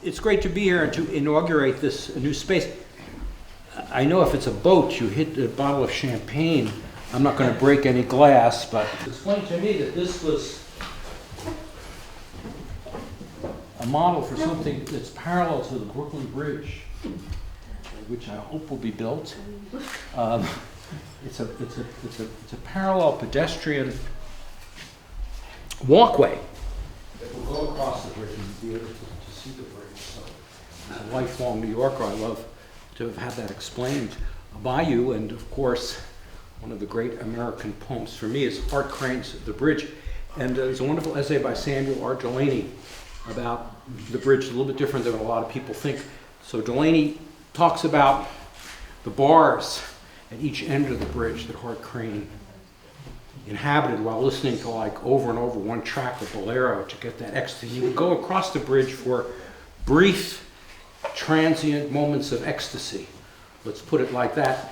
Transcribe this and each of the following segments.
It's great to be here and to inaugurate this new space. I know if it's a boat, you hit a bottle of champagne. I'm not going to break any glass, but explain to me that this was a model for something that's parallel to the Brooklyn Bridge, which I hope will be built. It's a parallel pedestrian walkway that will go across the bridge and be able to see the bridge. So, as a lifelong New Yorker, I love to have had that explained by you. And of course, one of the great American poems for me is Art Crane's The Bridge. And there's a wonderful essay by Samuel R. Delany about the bridge, a little bit different than a lot of people think. So Delany talks about the bars at each end of the bridge that Art Crane inhabited while listening to like over and over one track of Bolero to get that ecstasy. You would go across the bridge for brief, transient moments of ecstasy. Let's put it like that.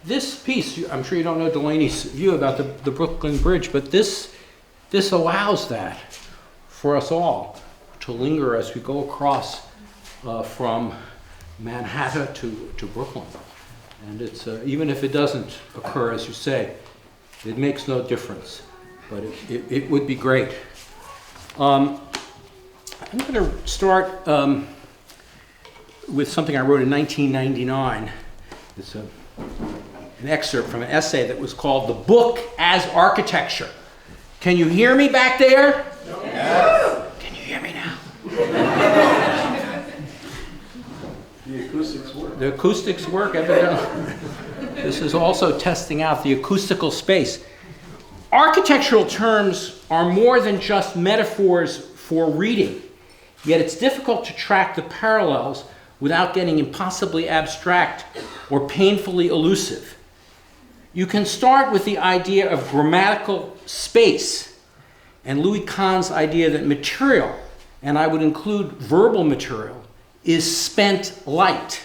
This piece, I'm sure you don't know Delany's view about the Brooklyn Bridge, but this allows that for us all to linger as we go across from Manhattan to Brooklyn. And it's even if it doesn't occur, as you say, it makes no difference. But it would be great. I'm going to start with something I wrote in 1999. It's an excerpt from an essay that was called "The Book as Architecture." Can you hear me back there? Yes. Can you hear me now? The acoustics work. The acoustics work, evidently. This is also testing out the acoustical space. Architectural terms are more than just metaphors for reading, yet it's difficult to track the parallels without getting impossibly abstract or painfully elusive. You can start with the idea of grammatical space and Louis Kahn's idea that material, and I would include verbal material, is spent light.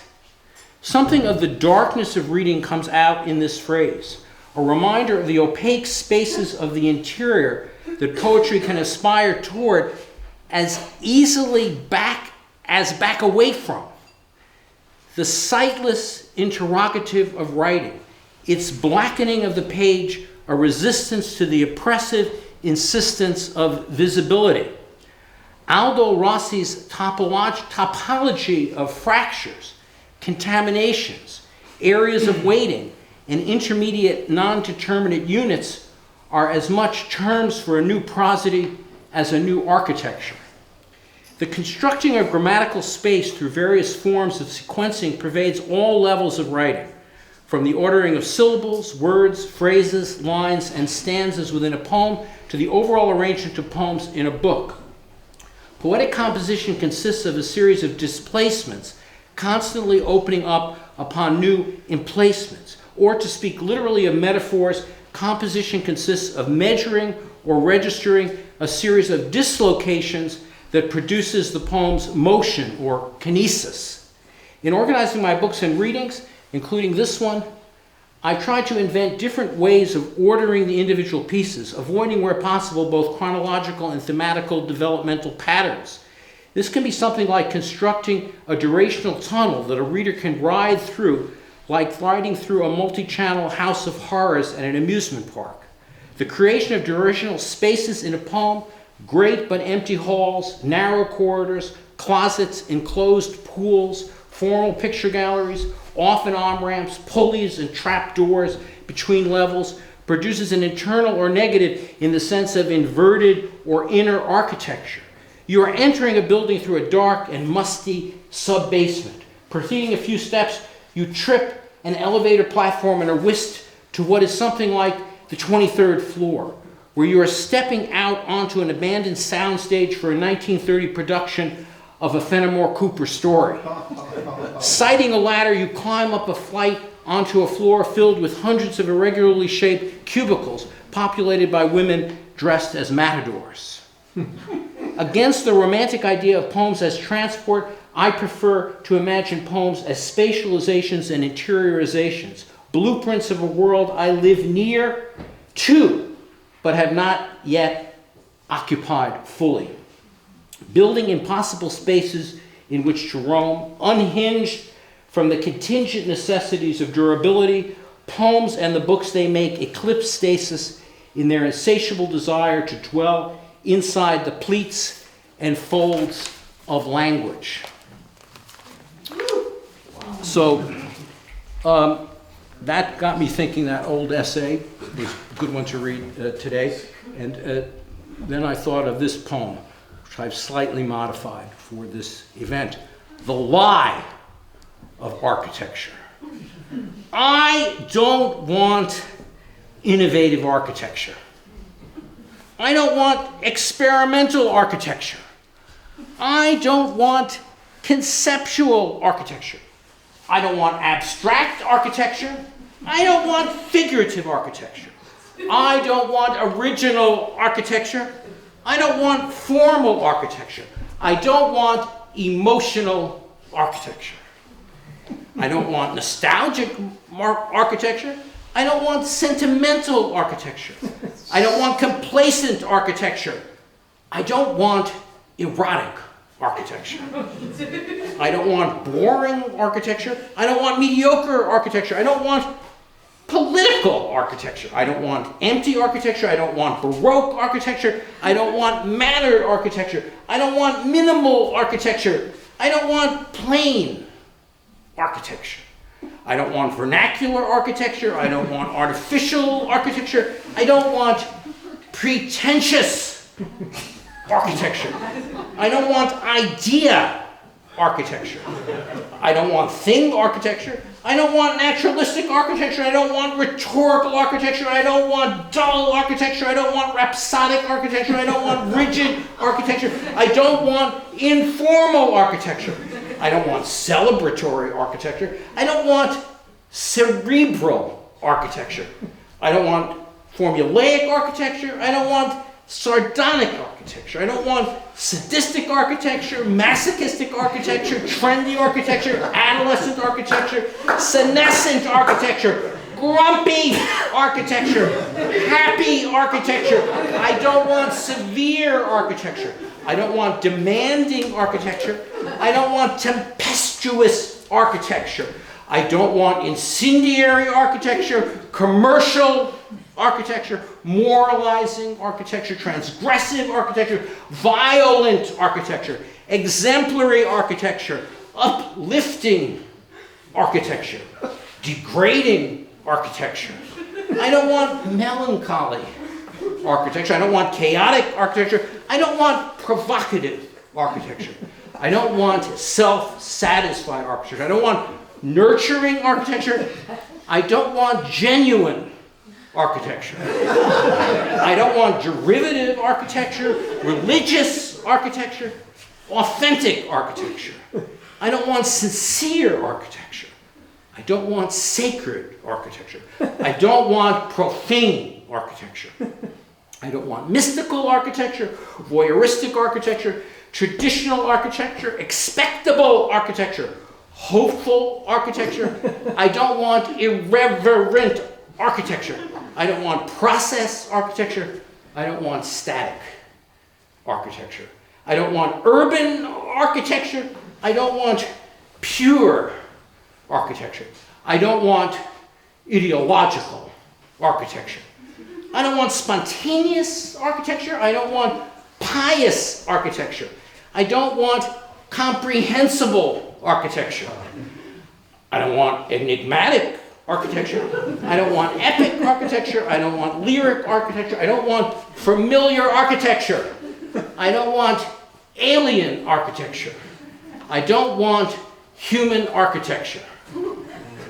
Something of the darkness of reading comes out in this phrase, a reminder of the opaque spaces of the interior that poetry can aspire toward as easily back away from. The sightless interrogative of writing, its blackening of the page, a resistance to the oppressive insistence of visibility. Aldo Rossi's topology of fractures, contaminations, areas of waiting, and intermediate non-determinate units are as much terms for a new prosody as a new architecture. The constructing of grammatical space through various forms of sequencing pervades all levels of writing, from the ordering of syllables, words, phrases, lines, and stanzas within a poem to the overall arrangement of poems in a book. Poetic composition consists of a series of displacements, constantly opening up upon new emplacements. Or to speak literally of metaphors, composition consists of measuring or registering a series of dislocations that produces the poem's motion or kinesis. In organizing my books and readings, including this one, I tried to invent different ways of ordering the individual pieces, avoiding where possible both chronological and thematical developmental patterns. This can be something like constructing a durational tunnel that a reader can ride through, like riding through a multi-channel house of horrors at an amusement park. The creation of durational spaces in a poem, great but empty halls, narrow corridors, closets, enclosed pools, formal picture galleries, often on-ramps, pulleys, and trap doors between levels, produces an internal or negative in the sense of inverted or inner architecture. You are entering a building through a dark and musty sub-basement. Proceeding a few steps, you trip an elevator platform and are whisked to what is something like the 23rd floor, where you are stepping out onto an abandoned soundstage for a 1930 production of a Fenimore Cooper story. Sighting a ladder, you climb up a flight onto a floor filled with hundreds of irregularly shaped cubicles populated by women dressed as matadors. Against the romantic idea of poems as transport, I prefer to imagine poems as spatializations and interiorizations, blueprints of a world I live near to, but have not yet occupied fully. building impossible spaces in which to roam, unhinged from the contingent necessities of durability, poems and the books they make eclipse stasis in their insatiable desire to dwell inside the pleats and folds of language. So that got me thinking that old essay was a good one to read today. And then I thought of this poem, which I've slightly modified for this event. The Lie of Architecture. I don't want innovative architecture. I don't want experimental architecture. I don't want conceptual architecture. I don't want abstract architecture. I don't want figurative architecture. I don't want original architecture. I don't want formal architecture. I don't want emotional architecture. I don't want nostalgic architecture. I don't want sentimental architecture. I don't want complacent architecture. I don't want erotic architecture. I don't want boring architecture. I don't want mediocre architecture. I don't want political architecture. I don't want empty architecture. I don't want Baroque architecture. I don't want mannered architecture. I don't want minimal architecture. I don't want plain architecture. I don't want vernacular architecture. I don't want artificial architecture. I don't want pretentious architecture. I don't want idea architecture. I don't want thing architecture. I don't want naturalistic architecture. I don't want rhetorical architecture. I don't want dull architecture. I don't want rhapsodic architecture. I don't want rigid architecture. I don't want informal architecture. I don't want celebratory architecture. I don't want cerebral architecture. I don't want formulaic architecture. I don't want sardonic architecture. I don't want sadistic architecture, masochistic architecture, trendy architecture, adolescent architecture, senescent architecture, grumpy architecture, happy architecture. I don't want severe architecture. I don't want demanding architecture. I don't want tempestuous architecture. I don't want incendiary architecture, commercial architecture, moralizing architecture, transgressive architecture, violent architecture, exemplary architecture, uplifting architecture, degrading architecture. I don't want melancholy architecture. I don't want chaotic architecture. I don't want provocative architecture. I don't want self-satisfied architecture. I don't want nurturing architecture. I don't want genuine architecture. I don't want derivative architecture, religious architecture, authentic architecture. I don't want sincere architecture. I don't want sacred architecture. I don't want profane architecture. I don't want mystical architecture, voyeuristic architecture, traditional architecture, expectable architecture, hopeful architecture. I don't want irreverent architecture. I don't want process architecture. I don't want static architecture. I don't want urban architecture. I don't want pure architecture. I don't want ideological architecture. I don't want spontaneous architecture. I don't want pious architecture. I don't want comprehensible architecture. I don't want enigmatic architecture. I don't want epic architecture. I don't want lyric architecture. I don't want familiar architecture. I don't want alien architecture. I don't want human architecture. So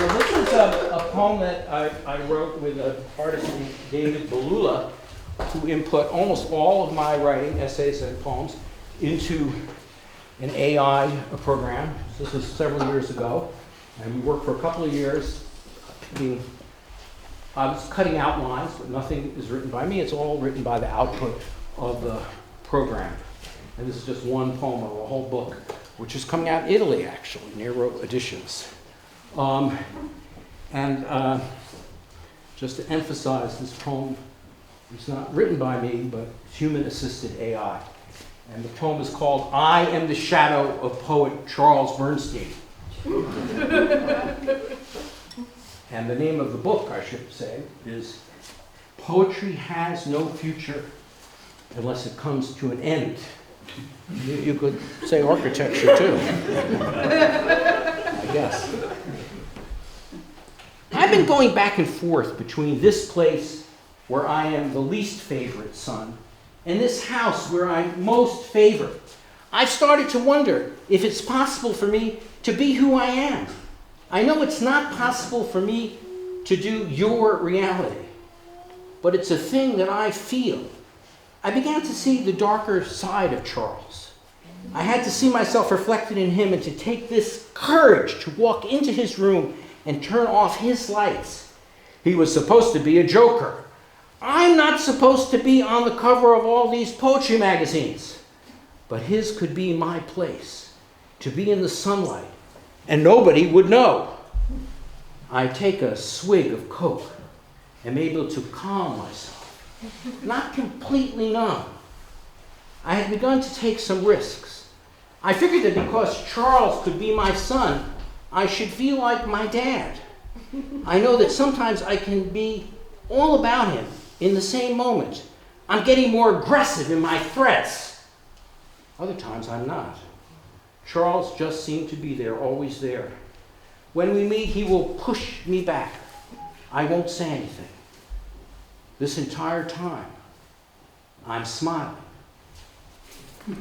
this is a poem that I wrote with an artist named David Balula, who input almost all of my writing, essays and poems, into an AI program. This was several years ago, and we worked for a couple of years picking I was cutting outlines, but nothing is written by me. It's all written by the output of the program. And this is just one poem of a whole book, which is coming out in Italy, actually, Nero Editions. Just to emphasize, this poem is not written by me, but human-assisted AI. And the poem is called "I Am the Shadow of Poet Charles Bernstein." And the name of the book, I should say, is "Poetry Has No Future Unless It Comes to an End." You could say architecture, too, I guess. I've been going back and forth between this place where I am the least favorite son and this house where I'm most favored. I've started to wonder if it's possible for me to be who I am. I know it's not possible for me to do your reality, but it's a thing that I feel. I began to see the darker side of Charles. I had to see myself reflected in him and to take this courage to walk into his room and turn off his lights. He was supposed to be a joker. I'm not supposed to be on the cover of all these poetry magazines. But his could be my place, to be in the sunlight, and nobody would know. I take a swig of Coke, am able to calm myself, not completely numb. I had begun to take some risks. I figured that because Charles could be my son, I should feel like my dad. I know that sometimes I can be all about him in the same moment. I'm getting more aggressive in my threats. Other times I'm not. Charles just seemed to be there, always there. When we meet, he will push me back. I won't say anything. This entire time, I'm smiling. The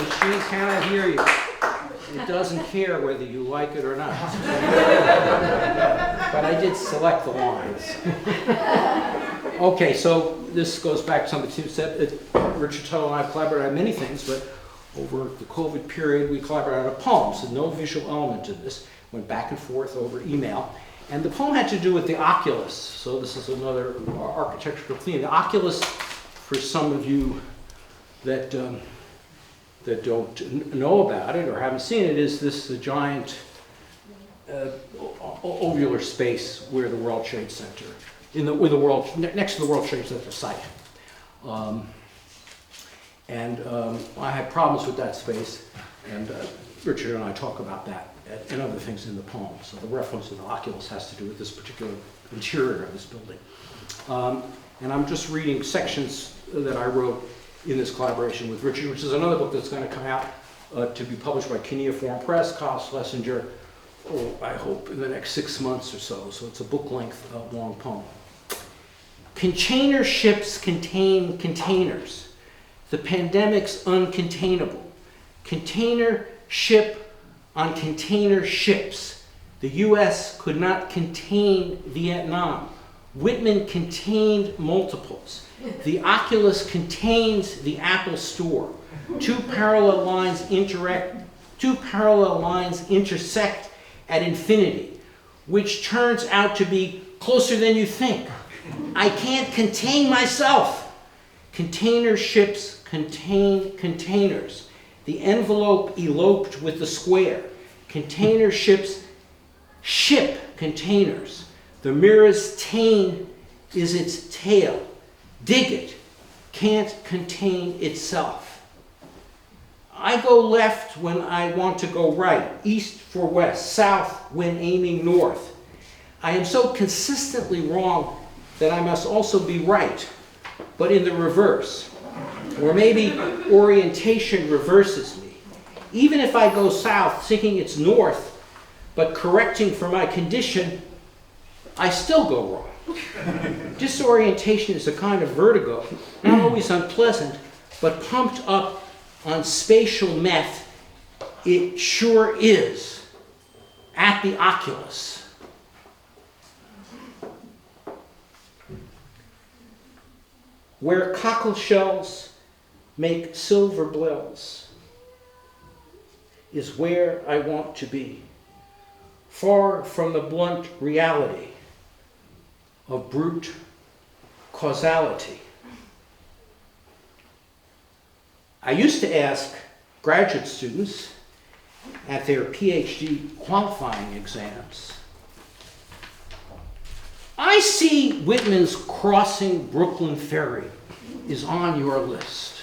machine cannot hear you. It doesn't care whether you like it or not. But I did select the lines. Okay, so this goes back to something Tim said. Richard Tuttle and I collaborated on many things, but over the COVID period, we collaborated on a poem, so no visual element to this. Went back and forth over email. And the poem had to do with the oculus. So this is another architectural theme. The oculus, for some of you that don't know about it or haven't seen it, is this giant ovular space where the World Trade Center, next to the World Trade Center site. I had problems with that space, and Richard and I talk about that and other things in the poem. So the reference to the oculus has to do with this particular interior of this building. And I'm just reading sections that I wrote in this collaboration with Richard, which is another book that's going to come out to be published by Cuneiform Press, Kyle Schlesinger, I hope in the next 6 months or so. So it's a book-length long poem. Container ships contain containers. The pandemic's uncontainable. Container ship on container ships. The U.S. could not contain Vietnam. Whitman contained multiples. The Oculus contains the Apple Store. Two parallel lines intersect at infinity, which turns out to be closer than you think. I can't contain myself. Container ships contain containers. The envelope eloped with the square. Container ships ship containers. The mirror's tane is its tail. Dig it, can't contain itself. I go left when I want to go right, east for west, south when aiming north. I am so consistently wrong that I must also be right, but in the reverse. Or maybe orientation reverses me. Even if I go south thinking it's north, but correcting for my condition, I still go wrong. Disorientation is a kind of vertigo, not always unpleasant, but pumped up on spatial meth, it sure is, at the Oculus. Where cockle shells make silver bells, is where I want to be, far from the blunt reality of brute causality. I used to ask graduate students at their PhD qualifying exams, I see Whitman's Crossing Brooklyn Ferry is on your list.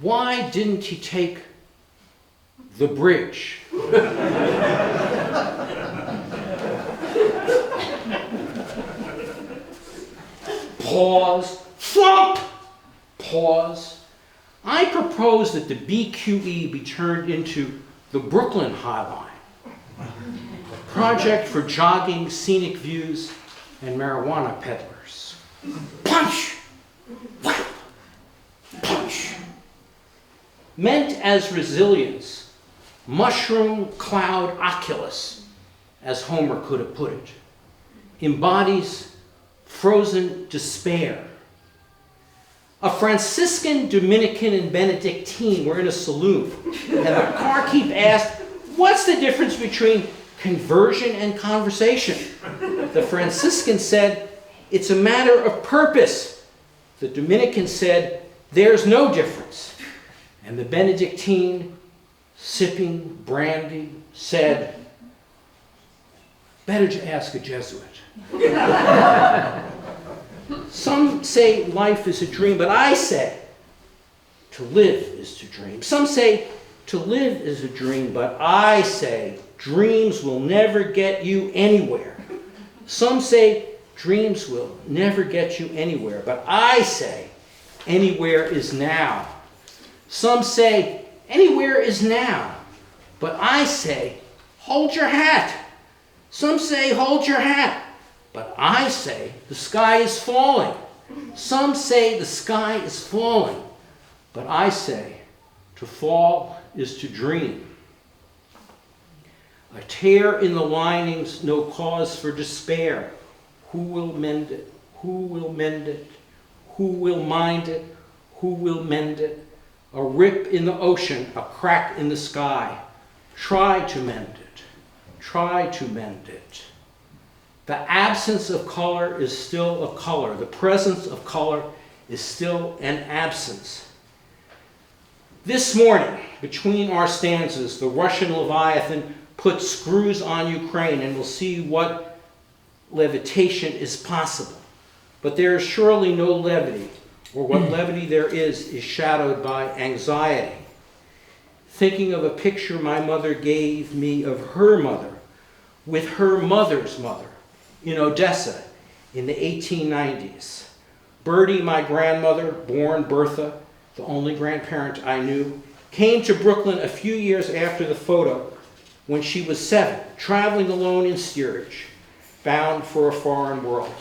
Why didn't he take the bridge? Pause, flump, pause. I propose that the BQE be turned into the Brooklyn High Line, a project for jogging, scenic views, and marijuana peddlers. Punch! Whap! Punch! Meant as resilience, mushroom cloud oculus, as Homer could have put it, embodies frozen despair. A Franciscan, Dominican, and Benedictine were in a saloon, and the barkeep asked, "What's the difference between conversion and conversation?" The Franciscan said, "It's a matter of purpose." The Dominican said, "There's no difference." And the Benedictine, sipping brandy, said, "Better to ask a Jesuit." Some say life is a dream, but I say to live is to dream. Some say to live is a dream, but I say dreams will never get you anywhere. Some say dreams will never get you anywhere, but I say anywhere is now. Some say anywhere is now, but I say hold your hat. Some say hold your hat, but I say the sky is falling. Some say the sky is falling, but I say to fall is to dream. A tear in the linings, no cause for despair. Who will mend it? Who will mend it? Who will mind it? Who will mend it? A rip in the ocean, a crack in the sky. Try to mend it. Try to mend it. The absence of color is still a color. The presence of color is still an absence. This morning, between our stanzas, the Russian Leviathan put screws on Ukraine, and we'll see what levitation is possible. But there is surely no levity, or what levity there is shadowed by anxiety. Thinking of a picture my mother gave me of her mother with her mother's mother in Odessa in the 1890s. Bertie, my grandmother, born Bertha, the only grandparent I knew, came to Brooklyn a few years after the photo when she was 7, traveling alone in steerage, bound for a foreign world.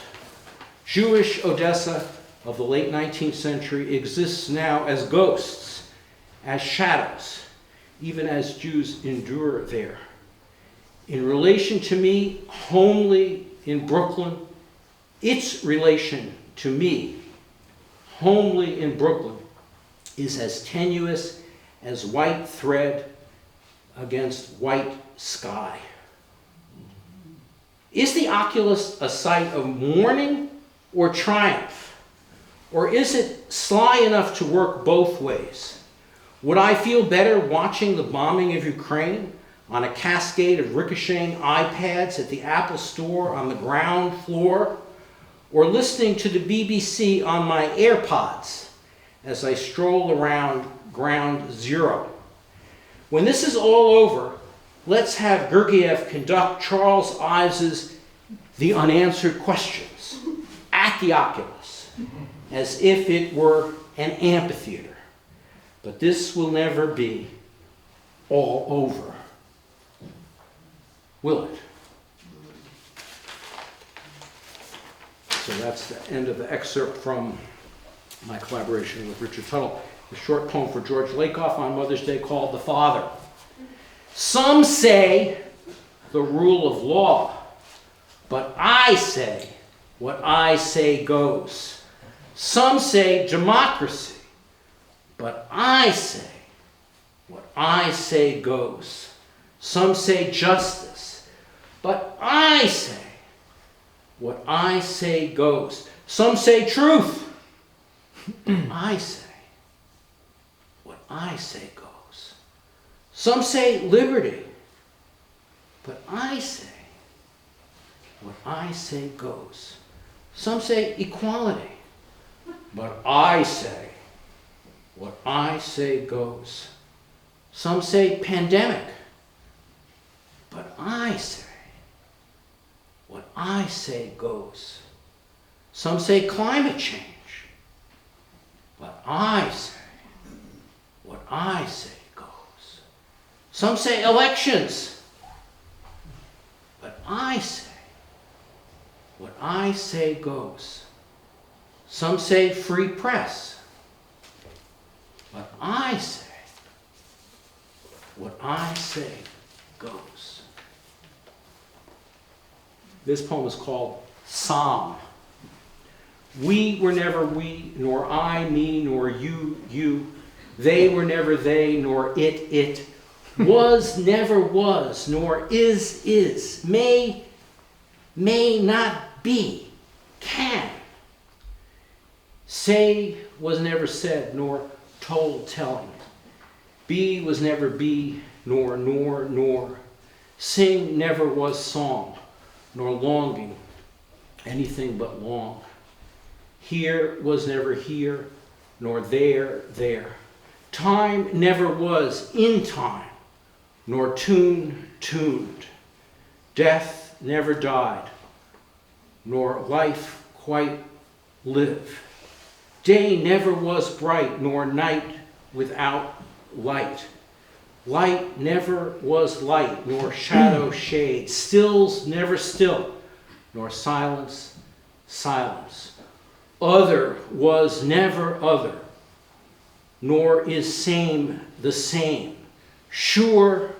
Jewish Odessa of the late 19th century exists now as ghosts, as shadows, even as Jews endure there. In relation to me, homely in Brooklyn, its relation to me, homely in Brooklyn, is as tenuous as white thread against white sky. Is the oculus a sight of mourning or triumph? Or is it sly enough to work both ways? Would I feel better watching the bombing of Ukraine on a cascade of ricocheting iPads at the Apple store on the ground floor, or listening to the BBC on my AirPods as I stroll around Ground Zero? When this is all over, let's have Gergiev conduct Charles Ives's The Unanswered Questions at the Oculus, as if it were an amphitheater. But this will never be all over, will it? So that's the end of the excerpt from my collaboration with Richard Tuttle, a short poem for George Lakoff on Mother's Day called The Father. Some say the rule of law, but I say what I say goes. Some say democracy, but I say What I say goes. Some say justice, but I say what I say goes. Some say truth. I say what I say goes. Some say liberty, but I say what I say goes. Some say equality, but I say what I say goes. Some say pandemic, but I say what I say goes. Some say climate change, but I say what I say goes. Some say elections, but I say what I say goes. Some say free press, but I say what I say goes. This poem is called Psalm. We were never we, nor I, me, nor you, you. They were never they, nor it. Was, never was, nor is. May not be, can. Say was never said, nor told telling. Be was never be, nor. Sing never was song, nor longing, anything but long. Here was never here, nor there. Time never was in time, nor tuned. Death never died, nor life quite live. Day never was bright, nor night without light. Light never was light, nor shadow shade. Stills never still, nor silence. Other was never other, nor is same the same. Sure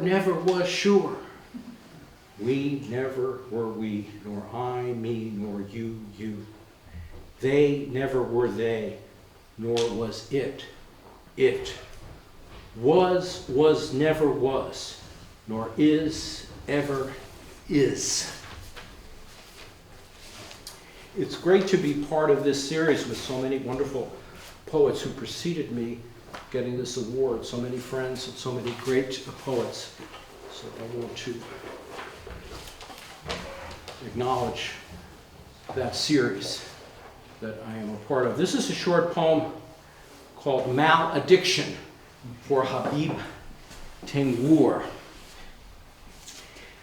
never was sure. We never were we, nor I, me, nor you. They never were they, nor was it. Was never was, nor is ever is. It's great to be part of this series with so many wonderful poets who preceded me getting this award, so many friends and so many great poets. So I want to acknowledge that series that I am a part of. This is a short poem called Malediction for Habib Tengour.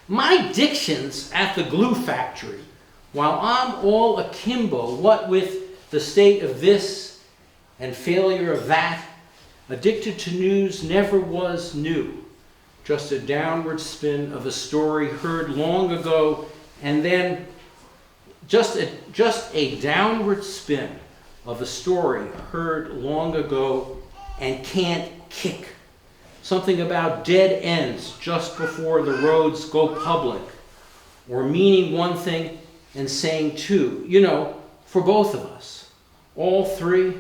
My diction's at the glue factory, while I'm all akimbo, what with the state of this and failure of that, addicted to news never was new. Just a downward spin of a story heard long ago, and then just a downward spin of a story heard long ago and can't kick. Something about dead ends just before the roads go public, or meaning one thing and saying two, for both of us, all three.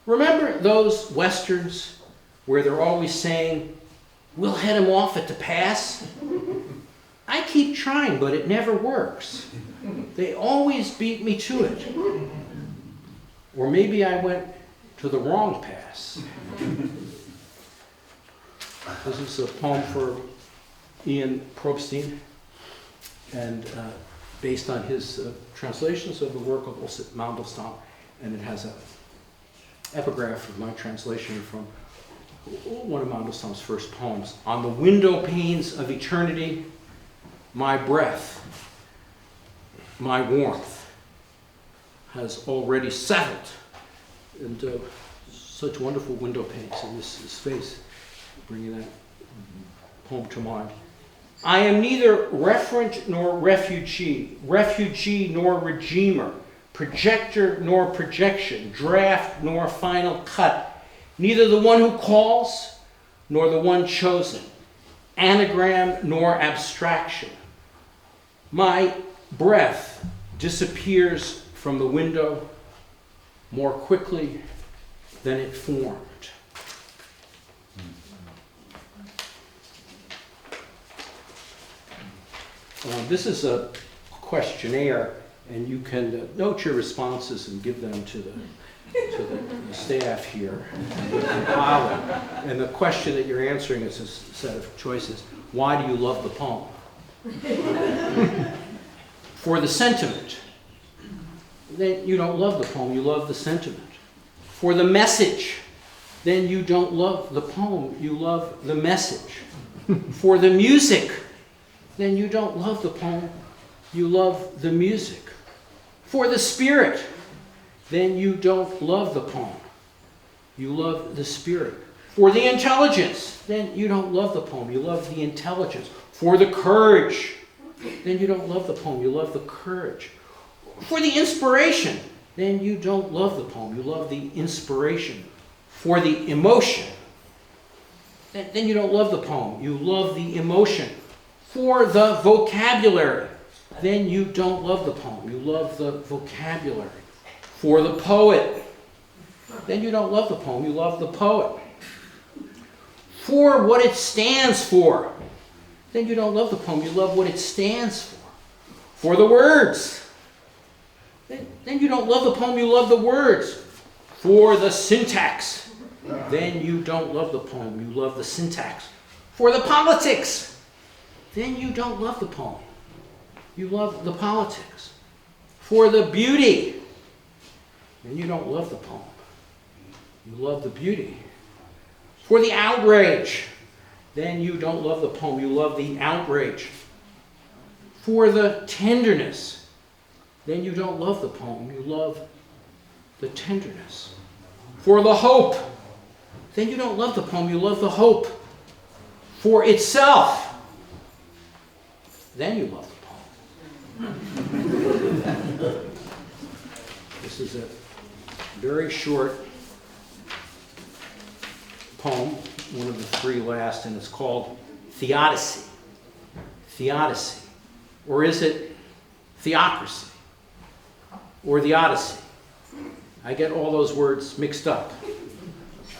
Remember those westerns where they're always saying, we'll head him off at the pass? I keep trying, but it never works. They always beat me to it. Or maybe I went to the wrong pass. This is a poem for Ian Probstein, and based on his translations of the work of Osip Mandelstam, and it has an epigraph of my translation from one of Mandelstam's first poems. On the window panes of eternity, my breath, my warmth has already settled. And such wonderful window panes in this space, bringing that poem to mind. I am neither referent nor refugee nor regimer, projector nor projection, draft nor final cut, neither the one who calls nor the one chosen, anagram nor abstraction. My breath disappears from the window more quickly than it formed. This is a questionnaire, and you can note your responses and give them to the staff here. And we compile them. And the question that you're answering is a set of choices. Why do you love the poem? For the sentiment, then you don't love the poem, you love the sentiment. For the message, then you don't love the poem, you love the message. For the music, then you don't love the poem, you love the music. For the spirit, then you don't love the poem, you love the spirit. For the intelligence, then you don't love the poem, you love the intelligence. For the courage, then you don't love the poem, you love the courage. For the inspiration, then you don't love the poem, you love the inspiration. For the emotion, then you don't love the poem, you love the emotion. For the vocabulary, then you don't love the poem, you love the vocabulary. For the poet, then you don't love the poem, you love the poet. For what it stands for, then you don't love the poem, you love what it stands for. For the words, then you don't love the poem, you love the words. For the syntax, then you don't love the poem, you love the syntax. For the politics, then you don't love the poem, you love the politics. For the beauty, then you don't love the poem, you love the beauty. For the outrage, then you don't love the poem, you love the outrage. For the tenderness, then you don't love the poem, you love the tenderness. For the hope, then you don't love the poem, you love the hope. For itself, then you love the poem. This is a very short poem, one of the three last, and it's called Theodicy. Theodicy. Or is it theocracy? Or the Odyssey? I get all those words mixed up.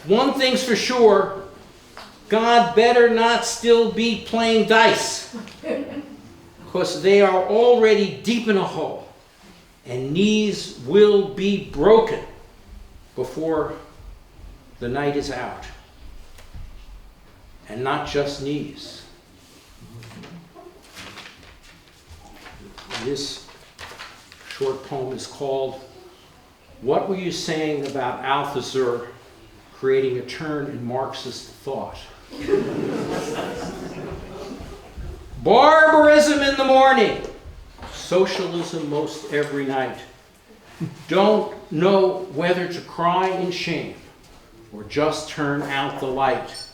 One thing's for sure, God better not still be playing dice, because they are already deep in a hole, and knees will be broken before the night is out. And not just knees. This short poem is called What Were You Saying About Althusser Creating a Turn in Marxist Thought? Barbarism in the morning, socialism most every night. Don't know whether to cry in shame or just turn out the light.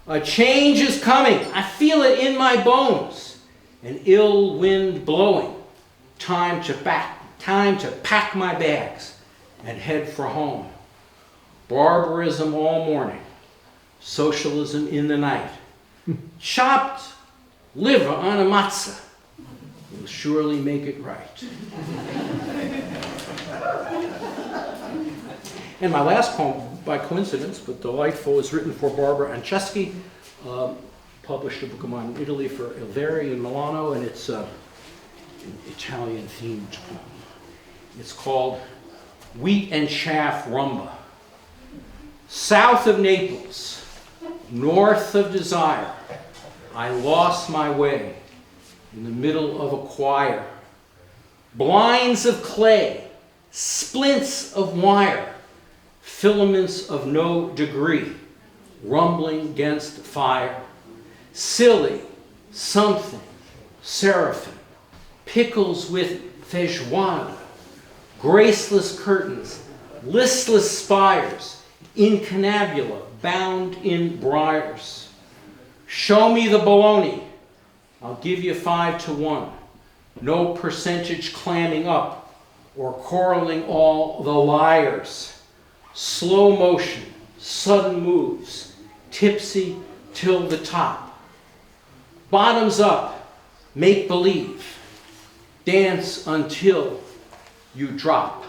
A change is coming, I feel it in my bones. An ill wind blowing, time to pack my bags and head for home. Barbarism all morning, socialism in the night. Chopped liver on a matzah will surely make it right. And my last poem, by coincidence, but delightful, is written for Barbara Anceski, published a book of mine in Italy for Il Veri in Milano, and it's an Italian-themed poem. It's called Wheat and Chaff Rumba. South of Naples, north of Desire, I lost my way in the middle of a choir. Blinds of clay, splints of wire, filaments of no degree, rumbling against fire. Silly, something, seraphim, pickles with feijoada, graceless curtains, listless spires, incunabula bound in briars. Show me the baloney, I'll give you 5 to 1. No percentage clamming up or quarreling all the liars. Slow motion, sudden moves, tipsy till the top. Bottoms up, make believe, dance until you drop.